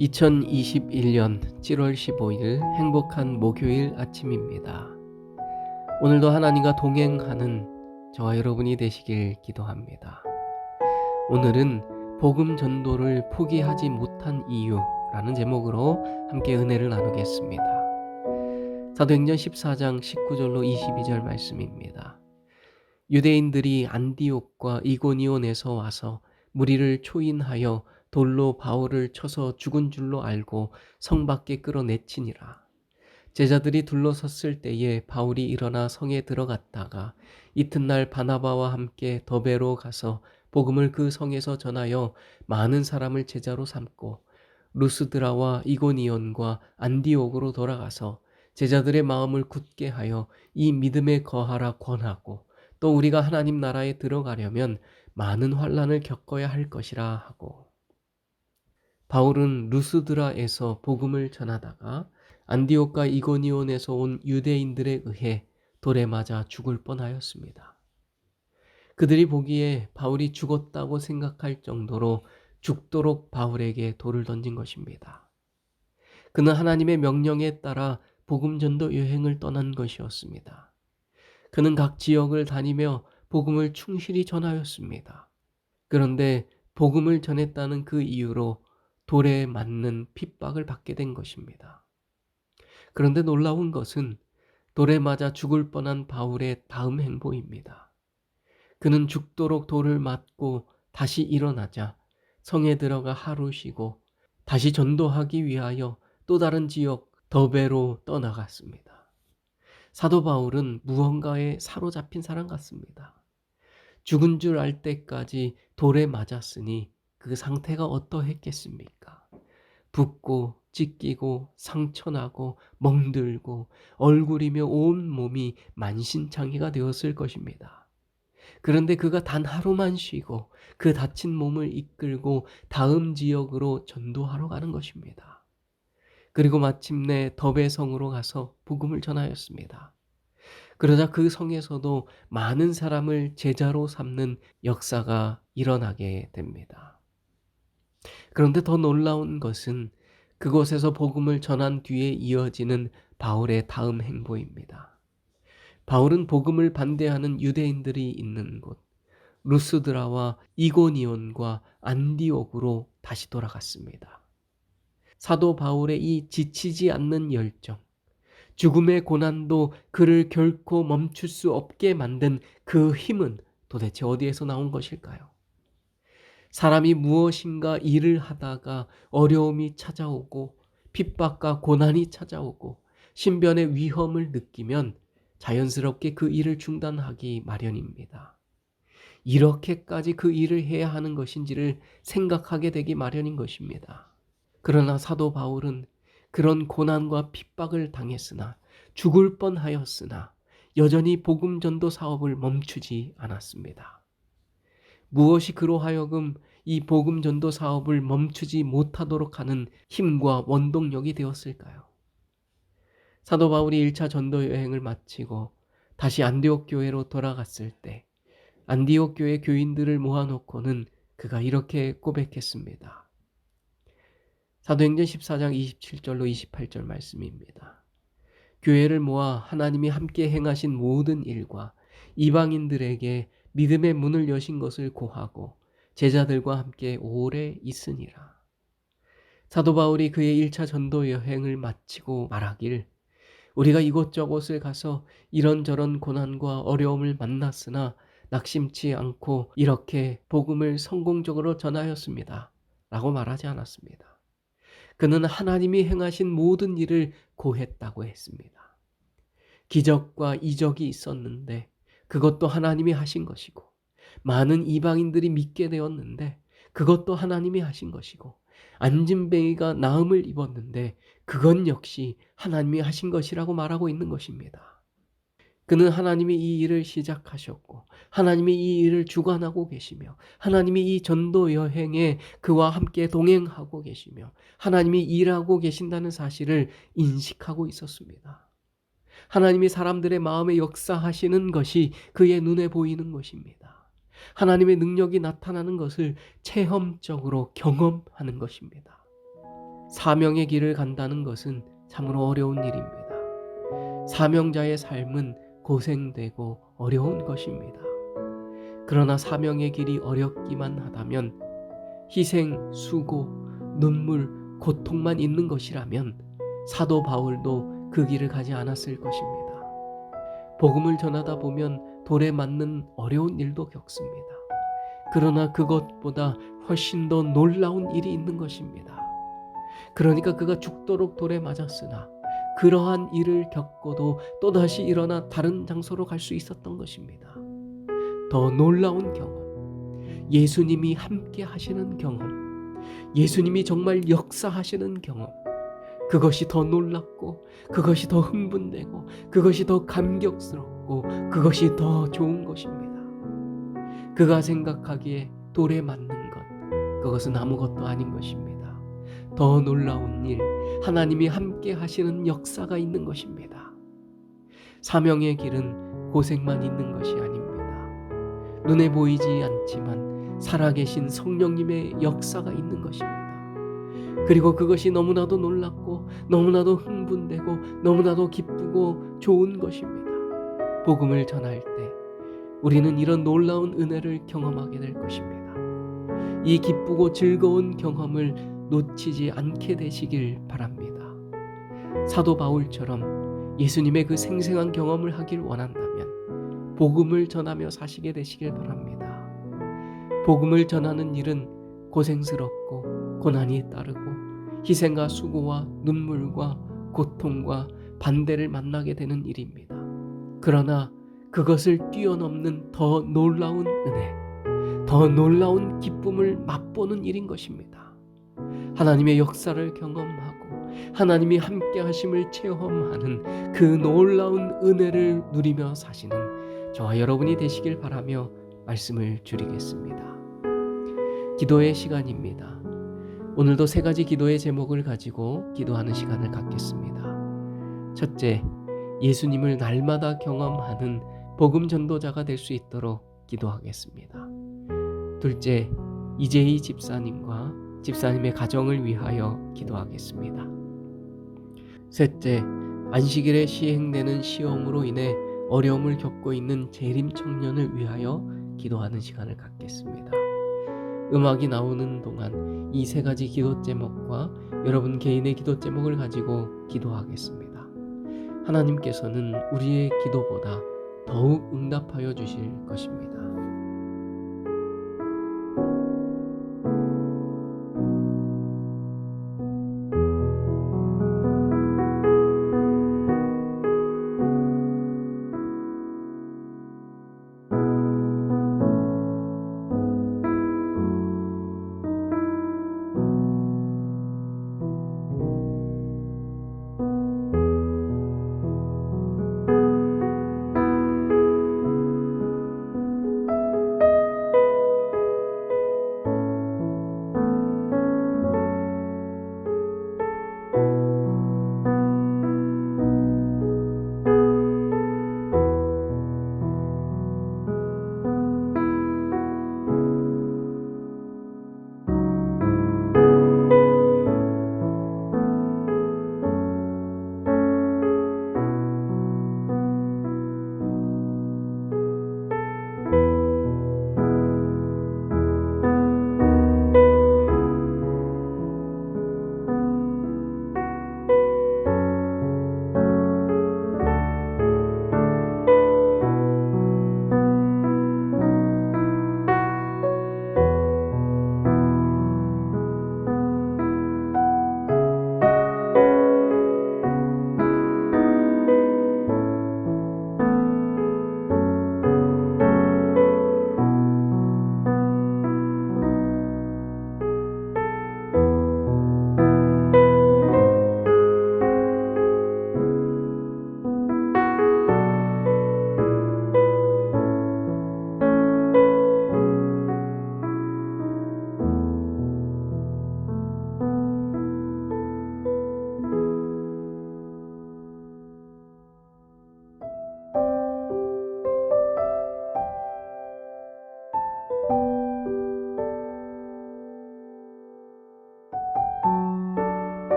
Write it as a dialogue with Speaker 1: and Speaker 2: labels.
Speaker 1: 2021년 7월 15일 행복한 목요일 아침입니다. 오늘도 하나님과 동행하는 저와 여러분이 되시길 기도합니다. 오늘은 복음 전도를 포기하지 못한 이유라는 제목으로 함께 은혜를 나누겠습니다. 사도행전 14장 19절로 22절 말씀입니다. 유대인들이 안디옥과 이고니온에서 와서 무리를 초인하여 돌로 바울을 쳐서 죽은 줄로 알고 성 밖에 끌어내치니라. 제자들이 둘러섰을 때에 바울이 일어나 성에 들어갔다가 이튿날 바나바와 함께 더베로 가서 복음을 그 성에서 전하여 많은 사람을 제자로 삼고 루스드라와 이고니온과 안디옥으로 돌아가서 제자들의 마음을 굳게 하여 이 믿음에 거하라 권하고 또 우리가 하나님 나라에 들어가려면 많은 환난을 겪어야 할 것이라 하고, 바울은 루스드라에서 복음을 전하다가 안디옥과 이고니온에서 온 유대인들에 의해 돌에 맞아 죽을 뻔하였습니다. 그들이 보기에 바울이 죽었다고 생각할 정도로 죽도록 바울에게 돌을 던진 것입니다. 그는 하나님의 명령에 따라 복음 전도 여행을 떠난 것이었습니다. 그는 각 지역을 다니며 복음을 충실히 전하였습니다. 그런데 복음을 전했다는 그 이유로 돌에 맞는 핍박을 받게 된 것입니다. 그런데 놀라운 것은 돌에 맞아 죽을 뻔한 바울의 다음 행보입니다. 그는 죽도록 돌을 맞고 다시 일어나자 성에 들어가 하루 쉬고 다시 전도하기 위하여 또 다른 지역 더베로 떠나갔습니다. 사도 바울은 무언가에 사로잡힌 사람 같습니다. 죽은 줄 알 때까지 돌에 맞았으니 그 상태가 어떠했겠습니까? 붓고 찢기고 상처나고 멍들고 얼굴이며 온 몸이 만신창이가 되었을 것입니다. 그런데 그가 단 하루만 쉬고 그 다친 몸을 이끌고 다음 지역으로 전도하러 가는 것입니다. 그리고 마침내 더베성으로 가서 복음을 전하였습니다. 그러자 그 성에서도 많은 사람을 제자로 삼는 역사가 일어나게 됩니다. 그런데 더 놀라운 것은 그곳에서 복음을 전한 뒤에 이어지는 바울의 다음 행보입니다. 바울은 복음을 반대하는 유대인들이 있는 곳 루스드라와 이고니온과 안디옥으로 다시 돌아갔습니다. 사도 바울의 이 지치지 않는 열정, 죽음의 고난도 그를 결코 멈출 수 없게 만든 그 힘은 도대체 어디에서 나온 것일까요? 사람이 무엇인가 일을 하다가 어려움이 찾아오고 핍박과 고난이 찾아오고 신변의 위험을 느끼면 자연스럽게 그 일을 중단하기 마련입니다. 이렇게까지 그 일을 해야 하는 것인지를 생각하게 되기 마련인 것입니다. 그러나 사도 바울은 그런 고난과 핍박을 당했으나 죽을 뻔하였으나 여전히 복음 전도 사업을 멈추지 않았습니다. 무엇이 그로 하여금 이 복음 전도 사업을 멈추지 못하도록 하는 힘과 원동력이 되었을까요? 사도 바울이 1차 전도 여행을 마치고 다시 안디옥 교회로 돌아갔을 때 안디옥 교회 교인들을 모아놓고는 그가 이렇게 고백했습니다. 사도행전 14장 27절로 28절 말씀입니다. 교회를 모아 하나님이 함께 행하신 모든 일과 이방인들에게 믿음의 문을 여신 것을 고하고 제자들과 함께 오래 있으니라. 사도 바울이 그의 1차 전도 여행을 마치고 말하길, 우리가 이곳저곳을 가서 이런저런 고난과 어려움을 만났으나 낙심치 않고 이렇게 복음을 성공적으로 전하였습니다. 라고 말하지 않았습니다. 그는 하나님이 행하신 모든 일을 고했다고 했습니다. 기적과 이적이 있었는데 그것도 하나님이 하신 것이고, 많은 이방인들이 믿게 되었는데 그것도 하나님이 하신 것이고, 안진뱅이가 나음을 입었는데 그건 역시 하나님이 하신 것이라고 말하고 있는 것입니다. 그는 하나님이 이 일을 시작하셨고 하나님이 이 일을 주관하고 계시며 하나님이 이 전도 여행에 그와 함께 동행하고 계시며 하나님이 일하고 계신다는 사실을 인식하고 있었습니다. 하나님이 사람들의 마음에 역사하시는 것이 그의 눈에 보이는 것입니다. 하나님의 능력이 나타나는 것을 체험적으로 경험하는 것입니다. 사명의 길을 간다는 것은 참으로 어려운 일입니다. 사명자의 삶은 고생되고 어려운 것입니다. 그러나 사명의 길이 어렵기만 하다면, 희생, 수고, 눈물, 고통만 있는 것이라면 사도 바울도 그 길을 가지 않았을 것입니다. 복음을 전하다 보면 돌에 맞는 어려운 일도 겪습니다. 그러나 그것보다 훨씬 더 놀라운 일이 있는 것입니다. 그러니까 그가 죽도록 돌에 맞았으나 그러한 일을 겪고도 또다시 일어나 다른 장소로 갈 수 있었던 것입니다. 더 놀라운 경험, 예수님이 함께 하시는 경험, 예수님이 정말 역사하시는 경험, 그것이 더 놀랍고, 그것이 더 흥분되고, 그것이 더 감격스럽고, 그것이 더 좋은 것입니다. 그가 생각하기에 돌에 맞는 것, 그것은 아무것도 아닌 것입니다. 더 놀라운 일, 하나님이 함께 하시는 역사가 있는 것입니다. 사명의 길은 고생만 있는 것이 아닙니다. 눈에 보이지 않지만 살아계신 성령님의 역사가 있는 것입니다. 그리고 그것이 너무나도 놀랍고 너무나도 흥분되고 너무나도 기쁘고 좋은 것입니다. 복음을 전할 때 우리는 이런 놀라운 은혜를 경험하게 될 것입니다. 이 기쁘고 즐거운 경험을 놓치지 않게 되시길 바랍니다. 사도 바울처럼 예수님의 그 생생한 경험을 하길 원한다면 복음을 전하며 사시게 되시길 바랍니다. 복음을 전하는 일은 고생스럽고 고난이 따르고 희생과 수고와 눈물과 고통과 반대를 만나게 되는 일입니다. 그러나 그것을 뛰어넘는 더 놀라운 은혜, 더 놀라운 기쁨을 맛보는 일인 것입니다. 하나님의 역사를 경험하고 하나님이 함께 하심을 체험하는 그 놀라운 은혜를 누리며 사시는 저와 여러분이 되시길 바라며 말씀을 줄이겠습니다. 기도의 시간입니다. 오늘도 3가지 기도의 제목을 가지고 기도하는 시간을 갖겠습니다. 첫째, 예수님을 날마다 경험하는 복음 전도자가 될 수 있도록 기도하겠습니다. 둘째, 이재희 집사님과 집사님의 가정을 위하여 기도하겠습니다. 셋째, 안식일에 시행되는 시험으로 인해 어려움을 겪고 있는 재림 청년을 위하여 기도하는 시간을 갖겠습니다. 음악이 나오는 동안 이 3가지 기도 제목과 여러분 개인의 기도 제목을 가지고 기도하겠습니다. 하나님께서는 우리의 기도보다 더욱 응답하여 주실 것입니다.